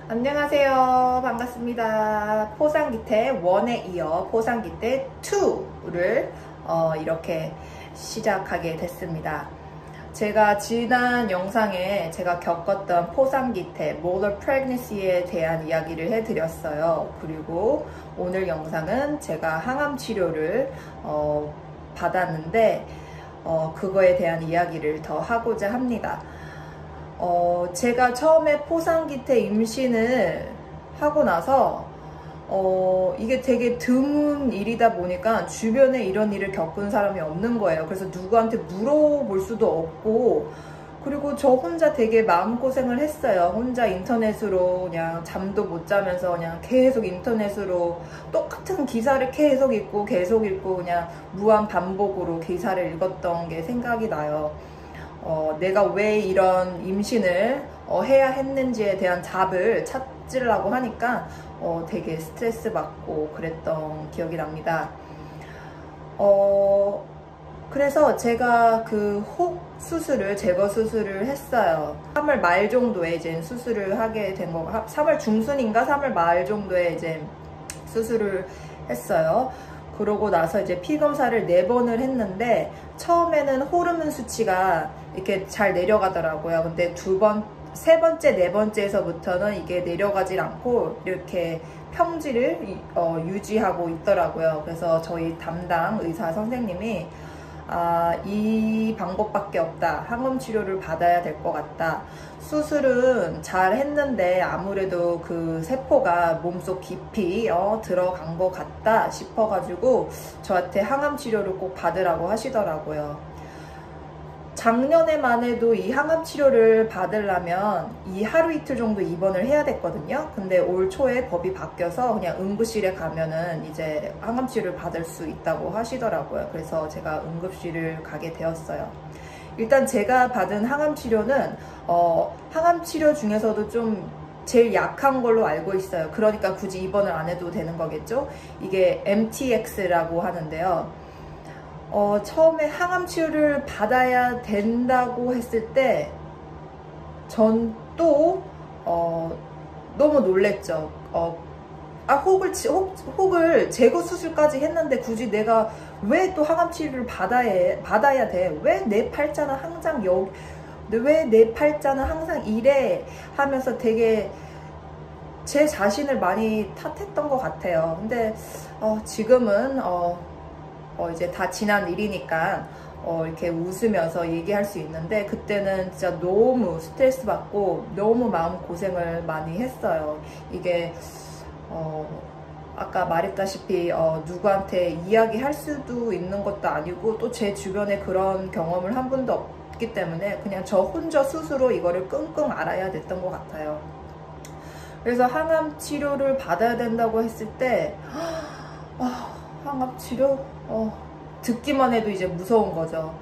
안녕하세요. 반갑습니다. 포상기태 1에 이어 포상기태 2를 이렇게 시작하게 됐습니다. 제가 지난 영상에 제가 겪었던 포상기태, molar pregnancy에 대한 이야기를 해드렸어요. 그리고 오늘 영상은 제가 항암 치료를 받았는데 그거에 대한 이야기를 더 하고자 합니다. 제가 처음에 포상기태 임신을 하고 나서 이게 되게 드문 일이다 보니까 주변에 이런 일을 겪은 사람이 없는 거예요. 그래서 누구한테 물어볼 수도 없고, 그리고 저 혼자 되게 마음고생을 했어요. 혼자 인터넷으로 그냥 잠도 못 자면서 그냥 계속 인터넷으로 똑같은 기사를 계속 읽고 그냥 무한 반복으로 기사를 읽었던 게 생각이 나요. 내가 왜 이런 임신을 해야 했는지에 대한 답을 찾으려고 하니까 되게 스트레스 받고 그랬던 기억이 납니다. 그래서 제가 그 혹 수술을, 제거 수술을 했어요. 3월 말 정도에 이제 수술을 하게 된 거, 3월 중순인가 3월 말 정도에 이제 수술을 했어요. 그러고 나서 이제 피 검사를 4번을 했는데 처음에는 호르몬 수치가 이렇게 잘 내려가더라고요. 근데 세 번째, 네 번째에서부터는 이게 내려가질 않고 이렇게 평지를 유지하고 있더라고요. 그래서 저희 담당 의사 선생님이 이 방법밖에 없다. 항암 치료를 받아야 될 것 같다. 수술은 잘 했는데 아무래도 그 세포가 몸속 깊이 들어간 것 같다 싶어가지고 저한테 항암 치료를 꼭 받으라고 하시더라고요. 작년에만 해도 이 항암 치료를 받으려면 하루 이틀 정도 입원을 해야 됐거든요. 근데 올 초에 법이 바뀌어서 그냥 응급실에 가면은 이제 항암 치료를 받을 수 있다고 하시더라고요. 그래서 제가 응급실을 가게 되었어요. 일단 제가 받은 항암 치료는 항암 치료 중에서도 좀 제일 약한 걸로 알고 있어요. 그러니까 굳이 입원을 안 해도 되는 거겠죠. 이게 MTX라고 하는데요. 처음에 항암 치료를 받아야 된다고 했을 때 전 또 너무 놀랬죠. 혹을 제거 수술까지 했는데 굳이 내가 왜 또 항암 치료를 받아야 돼? 왜 내 팔자는 항상 왜 내 팔자는 항상 이래? 하면서 되게 제 자신을 많이 탓했던 것 같아요. 근데 지금은 이제 다 지난 일이니까 이렇게 웃으면서 얘기할 수 있는데, 그때는 진짜 너무 스트레스 받고 너무 마음 고생을 많이 했어요. 이게 아까 말했다시피 누구한테 이야기할 수도 있는 것도 아니고 또 제 주변에 그런 경험을 한 번도 없기 때문에 그냥 저 혼자 스스로 이거를 끙끙 앓아야 됐던 것 같아요. 그래서 항암 치료를 받아야 된다고 했을 때 항암 치료? 듣기만 해도 이제 무서운 거죠.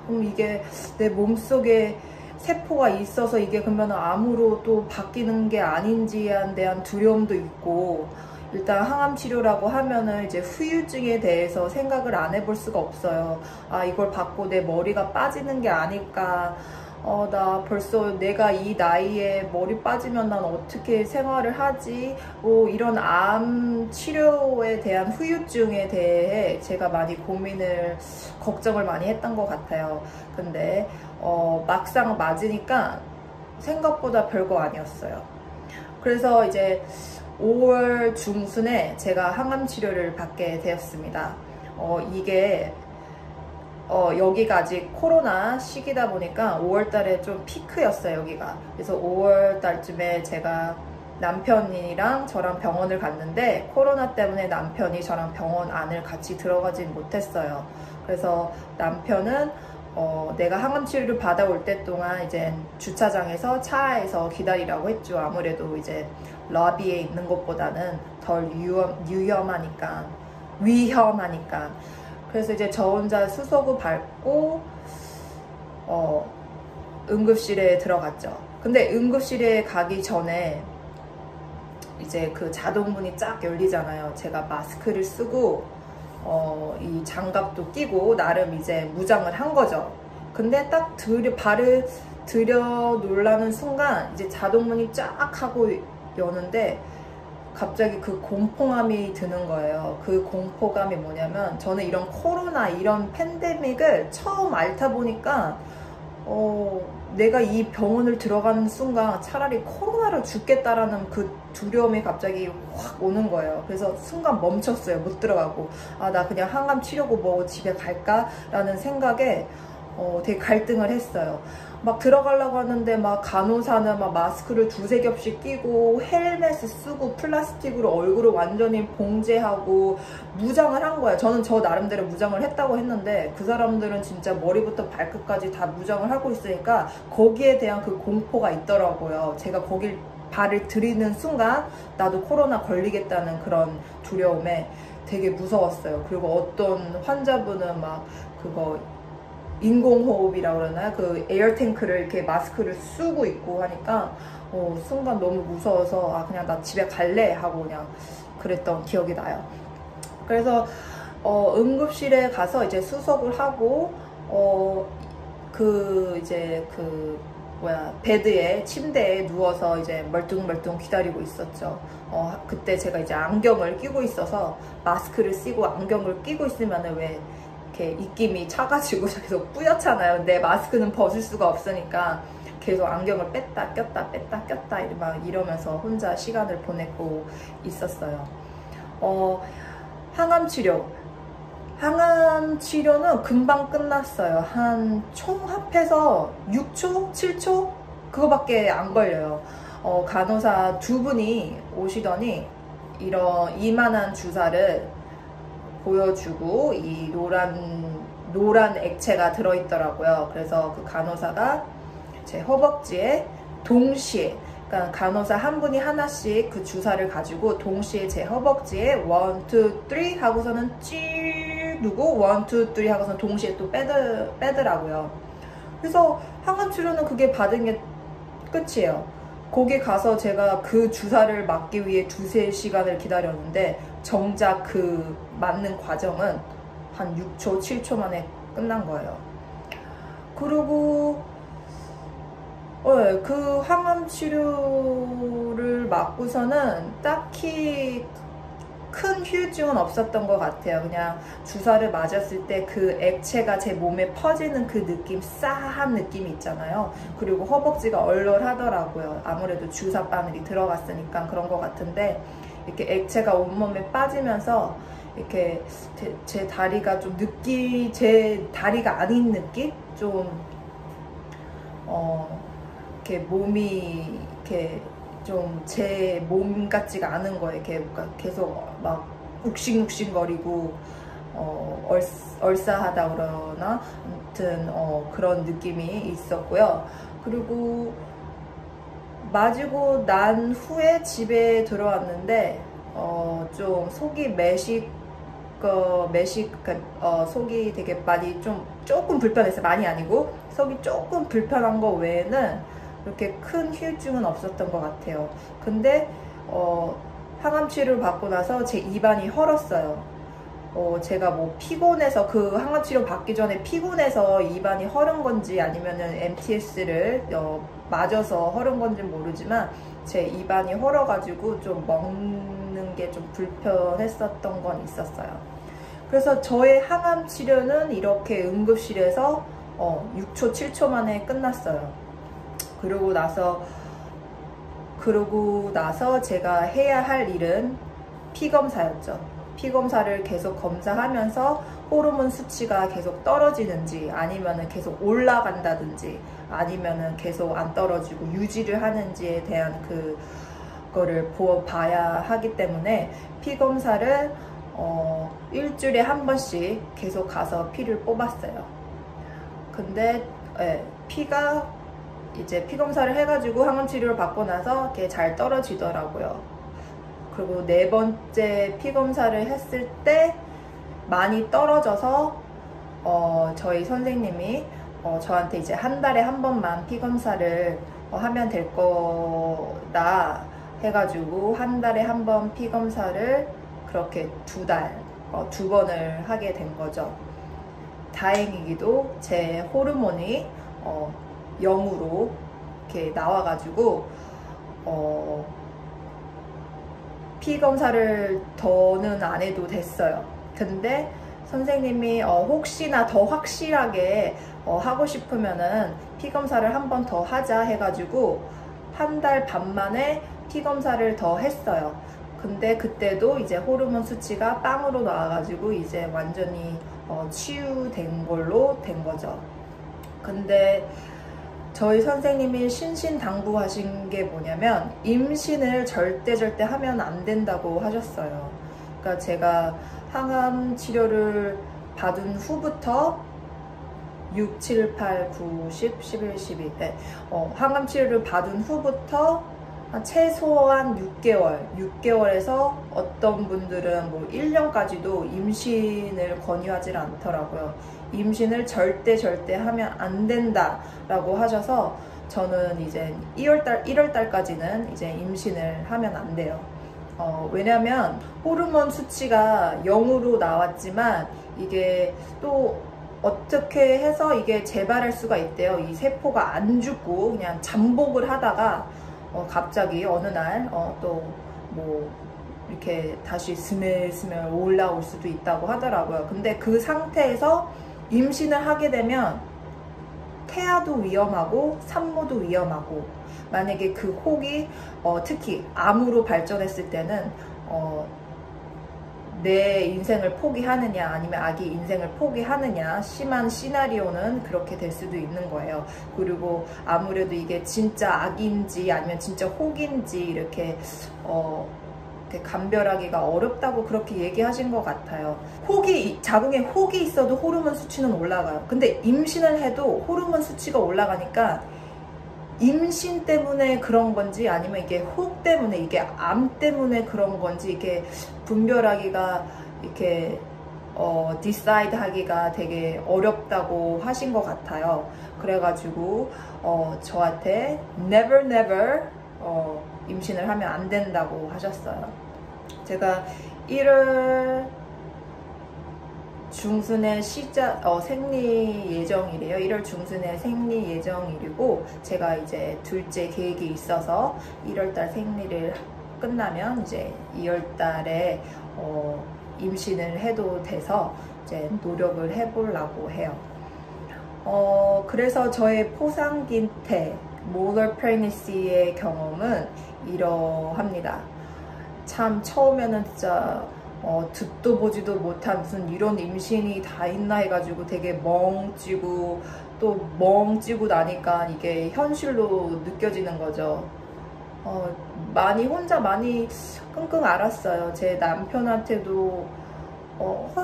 그럼 이게 내 몸속에 세포가 있어서 이게 그러면 암으로 또 바뀌는 게 아닌지에 대한 두려움도 있고, 일단 항암 치료라고 하면은 이제 후유증에 대해서 생각을 안 해볼 수가 없어요. 이걸 받고 내 머리가 빠지는 게 아닐까. 나 벌써 내가 이 나이에 머리 빠지면 난 어떻게 생활을 하지? 이런 암 치료에 대한 후유증에 대해 제가 많이 걱정을 많이 했던 것 같아요. 근데 막상 맞으니까 생각보다 별거 아니었어요. 그래서 이제 5월 중순에 제가 항암 치료를 받게 되었습니다. 이게 여기가 아직 코로나 시기다 보니까 5월 달에 좀 피크였어요, 여기가. 그래서 5월 달쯤에 제가 남편이랑 저랑 병원을 갔는데 코로나 때문에 남편이 저랑 병원 안을 같이 들어가진 못했어요. 그래서 남편은 내가 항암 치료를 받아올 때 동안 이제 주차장에서 차에서 기다리라고 했죠. 아무래도 이제 러비에 있는 것보다는 덜 위험하니까. 그래서 이제 저 혼자 수소구 밟고 응급실에 들어갔죠. 근데 응급실에 가기 전에 이제 그 자동문이 쫙 열리잖아요. 제가 마스크를 쓰고 이 장갑도 끼고 나름 이제 무장을 한 거죠. 근데 딱 발을 들여 놀라는 순간 이제 자동문이 쫙 하고 여는데 갑자기 그 공포감이 드는 거예요. 그 공포감이 뭐냐면 저는 이런 코로나 이런 팬데믹을 처음 앓다 보니까 내가 이 병원을 들어가는 순간 차라리 코로나로 죽겠다라는 그 두려움이 갑자기 확 오는 거예요. 그래서 순간 멈췄어요. 못 들어가고 나 그냥 항암 치료고 뭐 집에 갈까? 라는 생각에 되게 갈등을 했어요. 막 들어가려고 하는데 막 간호사는 막 마스크를 두세 겹씩 끼고 헬멧을 쓰고 플라스틱으로 얼굴을 완전히 봉제하고 무장을 한 거예요. 저는 저 나름대로 무장을 했다고 했는데 그 사람들은 진짜 머리부터 발끝까지 다 무장을 하고 있으니까 거기에 대한 그 공포가 있더라고요. 제가 거길 발을 들이는 순간 나도 코로나 걸리겠다는 그런 두려움에 되게 무서웠어요. 그리고 어떤 환자분은 막 그거 인공호흡이라고 그러나요? 그 에어탱크를 이렇게 마스크를 쓰고 있고 하니까 순간 너무 무서워서 그냥 나 집에 갈래 하고 그냥 그랬던 기억이 나요. 그래서 응급실에 가서 이제 수속을 하고 베드에 침대에 누워서 이제 멀뚱멀뚱 기다리고 있었죠. 그때 제가 이제 안경을 끼고 있어서 마스크를 쓰고 안경을 끼고 있으면은 왜 이렇게 입김이 차가지고 계속 뿌옇잖아요. 근데 마스크는 벗을 수가 없으니까 계속 안경을 뺐다 꼈다 뺐다 꼈다 막 이러면서 혼자 시간을 보내고 있었어요. 항암 치료는 금방 끝났어요. 총 합해서 6초? 7초? 그거밖에 안 걸려요. 간호사 두 분이 오시더니 이런 이만한 주사를 보여주고 이 노란 액체가 들어있더라고요. 그래서 그 간호사가 제 허벅지에 동시에, 그러니까 간호사 한 분이 하나씩 그 주사를 가지고 동시에 제 허벅지에 1, 2, 3 하고서는 찌 누고 1, 2, 3 하고서는 동시에 또 빼더라고요. 그래서 항암 치료는 그게 받은 게 끝이에요. 거기 가서 제가 그 주사를 맞기 위해 2~3시간을 기다렸는데 정작 그 맞는 과정은 한 6초, 7초 만에 끝난 거예요. 그리고 그 항암 치료를 맞고서는 딱히 큰 후유증은 없었던 것 같아요. 그냥 주사를 맞았을 때 그 액체가 제 몸에 퍼지는 그 느낌, 싸한 느낌이 있잖아요. 그리고 허벅지가 얼얼하더라고요. 아무래도 주사 바늘이 들어갔으니까 그런 것 같은데 이렇게 액체가 온몸에 빠지면서 이렇게 제 다리가 좀 제 다리가 아닌 느낌? 좀 이렇게 몸이 이렇게 좀 제 몸 같지가 않은 거예요. 이렇게 계속 막 욱신욱신거리고 얼싸하다 그러나 아무튼 그런 느낌이 있었고요. 그리고 맞고 난 후에 집에 들어왔는데 좀 속이 속이 되게 많이 조금 불편했어요. 많이 아니고 속이 조금 불편한 거 외에는 그렇게 큰 후유증은 없었던 것 같아요. 근데 항암 치료를 받고 나서 제 입안이 헐었어요. 제가 뭐 피곤해서 그 항암 치료 받기 전에 피곤해서 입안이 헐은 건지 아니면은 MTS를 맞아서 헐은 건지 모르지만 제 입안이 헐어가지고 좀 먹는 게 좀 불편했었던 건 있었어요. 그래서 저의 항암 치료는 이렇게 응급실에서 6초, 7초 만에 끝났어요. 그러고 나서 제가 해야 할 일은 피검사였죠. 피검사를 계속 검사하면서 호르몬 수치가 계속 떨어지는지 아니면은 계속 올라간다든지 아니면은 계속 안 떨어지고 유지를 하는지에 대한 그거를 봐야 하기 때문에 피검사를 일주일에 한 번씩 계속 가서 피를 뽑았어요. 근데 피가 이제 피검사를 해가지고 항암 치료를 받고 나서 이렇게 잘 떨어지더라고요. 그리고 4번째 피검사를 했을 때 많이 떨어져서 저희 선생님이 저한테 이제 한 달에 한 번만 피검사를 하면 될 거다 해가지고 한 달에 한 번 피검사를 그렇게 2번을 하게 된 거죠. 다행히도 제 호르몬이 0으로 이렇게 나와가지고 피 검사를 더는 안 해도 됐어요. 근데 선생님이 혹시나 더 확실하게 하고 싶으면은 피 검사를 한 번 더 하자 해가지고 1달 반 만에 피 검사를 더 했어요. 근데 그때도 이제 호르몬 수치가 빵으로 나와가지고 이제 완전히 치유된 걸로 된 거죠. 근데 저희 선생님이 신신당부하신 게 뭐냐면 임신을 절대 하면 안 된다고 하셨어요. 그러니까 제가 항암 치료를 받은 후부터 6, 7, 8, 9, 10, 11, 12 네. 항암 치료를 받은 후부터 최소한 6개월에서 어떤 분들은 뭐 1년까지도 임신을 권유하지 않더라고요. 임신을 절대 하면 안 된다 라고 하셔서 저는 이제 1월달까지는 이제 임신을 하면 안 돼요. 왜냐면 호르몬 수치가 0으로 나왔지만 이게 또 어떻게 해서 이게 재발할 수가 있대요. 이 세포가 안 죽고 그냥 잠복을 하다가 갑자기 어느 날 또 뭐 이렇게 다시 스멜 올라올 수도 있다고 하더라고요. 근데 그 상태에서 임신을 하게 되면 태아도 위험하고 산모도 위험하고, 만약에 그 혹이 특히 암으로 발전했을 때는 내 인생을 포기하느냐 아니면 아기 인생을 포기하느냐, 심한 시나리오는 그렇게 될 수도 있는 거예요. 그리고 아무래도 이게 진짜 아기인지 아니면 진짜 혹인지 이렇게 감별하기가 어렵다고 그렇게 얘기하신 것 같아요. 자궁에 혹이 있어도 호르몬 수치는 올라가요. 근데 임신을 해도 호르몬 수치가 올라가니까 임신 때문에 그런 건지 아니면 이게 혹 때문에, 이게 암 때문에 그런 건지 이게 분별하기가 이렇게 decide 하기가 되게 어렵다고 하신 것 같아요. 그래가지고 저한테 never 임신을 하면 안 된다고 하셨어요. 제가 1월 중순에 생리 예정이래요. 1월 중순에 생리 예정일이고, 제가 이제 둘째 계획이 있어서 1월달 생리를 끝나면 이제 2월달에 임신을 해도 돼서 이제 노력을 해보려고 해요. 그래서 저의 포상기태 molar pregnancy의 경험은 이러합니다. 참 처음에는 진짜 듣도 보지도 못한 무슨 이런 임신이 다 있나 해가지고 되게 멍찌고, 또 멍찌고 나니까 이게 현실로 느껴지는 거죠. 혼자 많이 끙끙 앓았어요. 제 남편한테도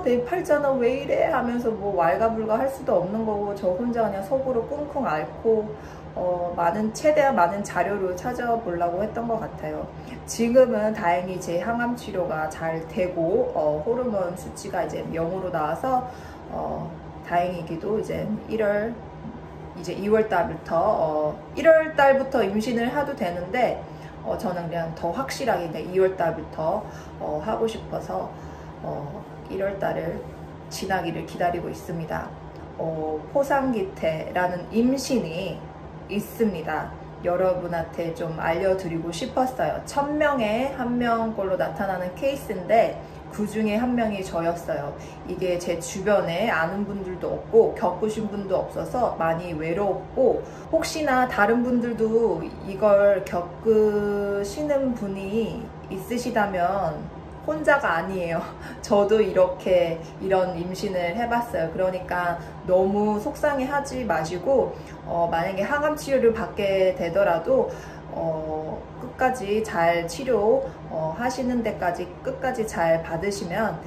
내 팔자는 왜 이래 하면서 뭐 왈가불가 할 수도 없는 거고, 저 혼자 그냥 속으로 끙끙 앓고 최대한 많은 자료를 찾아보려고 했던 것 같아요. 지금은 다행히 제 항암 치료가 잘 되고 호르몬 수치가 이제 0으로 나와서 다행이기도 이제 2월 달부터 1월 달부터 임신을 해도 되는데 저는 그냥 더 확실하게 2월 달부터 하고 싶어서 1월 달을 지나기를 기다리고 있습니다. 포상기태라는 임신이 있습니다. 여러분한테 좀 알려드리고 싶었어요. 1000명에 1명꼴로 나타나는 케이스인데 그 중에 1명이 저였어요. 이게 제 주변에 아는 분들도 없고 겪으신 분도 없어서 많이 외롭고, 혹시나 다른 분들도 이걸 겪으시는 분이 있으시다면 혼자가 아니에요. 저도 이런 임신을 해봤어요. 그러니까 너무 속상해 하지 마시고, 만약에 항암 치료를 받게 되더라도 끝까지 잘 치료 하시는 데까지 끝까지 잘 받으시면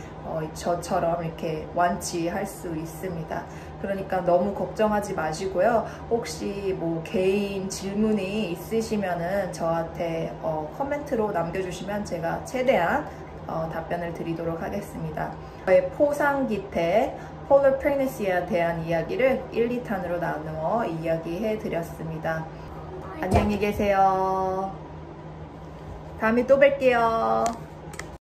저처럼 이렇게 완치할 수 있습니다. 그러니까 너무 걱정하지 마시고요. 혹시 뭐 개인 질문이 있으시면은 저한테 코멘트로 남겨주시면 제가 최대한 답변을 드리도록 하겠습니다. 저의 포상기태 polar pregnancy에 대한 이야기를 1, 2탄으로 나누어 이야기해 드렸습니다. 안녕히 계세요. 다음에 또 뵐게요.